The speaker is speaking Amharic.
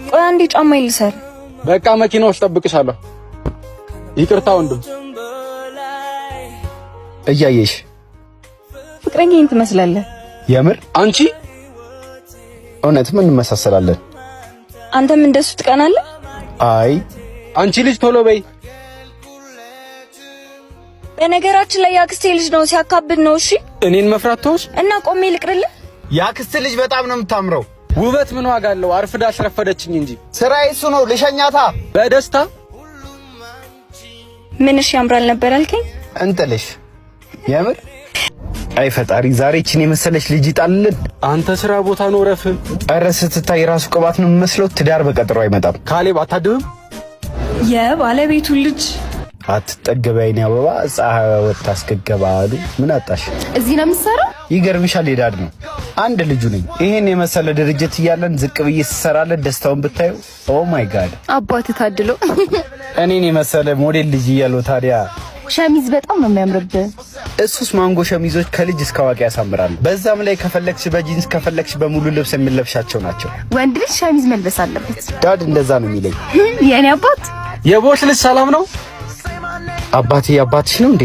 ቆይ አንዴ ጫማ ይልሰር። በቃ መኪና ውስጥ ጠብቅሻለሁ። ይቅርታ ወንድም። እያየሽ ፍቅረኛዬን ትመስላለህ። የምር አንቺ? እውነት ምን እንመሳሰላለን? አንተም እንደሱ ትቀናለህ? አይ አንቺ ልጅ ቶሎ በይ። በነገራችን ላይ ያክስቴ ልጅ ነው፣ ሲያካብድ ነው። እሺ እኔን መፍራት ተውሽ እና ቆሜ ልቅርልህ። ያክስቴ ልጅ በጣም ነው የምታምረው። ውበት ምን ዋጋ አለው? አርፍዳ አስረፈደችኝ እንጂ ስራዬ እሱ ነው። ልሸኛታ በደስታ። ምንሽ ያምራል ነበር አልከኝ? እንጥልሽ። የምር አይ ፈጣሪ፣ ዛሬ እቺን የመሰለች ልጅ ይጣልልን። አንተ ስራ ቦታ ነው ረፍ። ኧረ ስትታይ ራሱ ቅባት ነው የምመስለው። ትዳር በቀጠሮ አይመጣም። ካሌብ አታድብም? የባለቤቱ ልጅ አትጠገበይኝ አበባ ፀሐይ ወጣ አስገገባ አሉ። ምን አጣሽ? እዚህ ነው የምትሰራው? ይገርምሻል፣ ሄዳድ ነው አንድ ልጁ ነኝ። ይሄን የመሰለ ድርጅት እያለን ዝቅ ብዬ ስሰራለን ደስታውን ብታዩ። ኦ ማይ ጋድ አባቱ ታድሎ። እኔን የመሰለ ሞዴል ልጅ እያለው ታዲያ ሸሚዝ በጣም ነው የሚያምርብህ። እሱስ ማንጎ ሸሚዞች ከልጅ እስከ አዋቂ ያሳምራሉ። በዛም ላይ ከፈለክሽ በጂንስ ከፈለክሽ በሙሉ ልብስ የሚለብሻቸው ናቸው። ወንድ ልጅ ሸሚዝ መልበስ አለበት። ዳድ እንደዛ ነው የሚለኝ። የኔ አባት የቦስ ልጅ ሰላም ነው? አባቴ አባትሽ ነው እንዴ?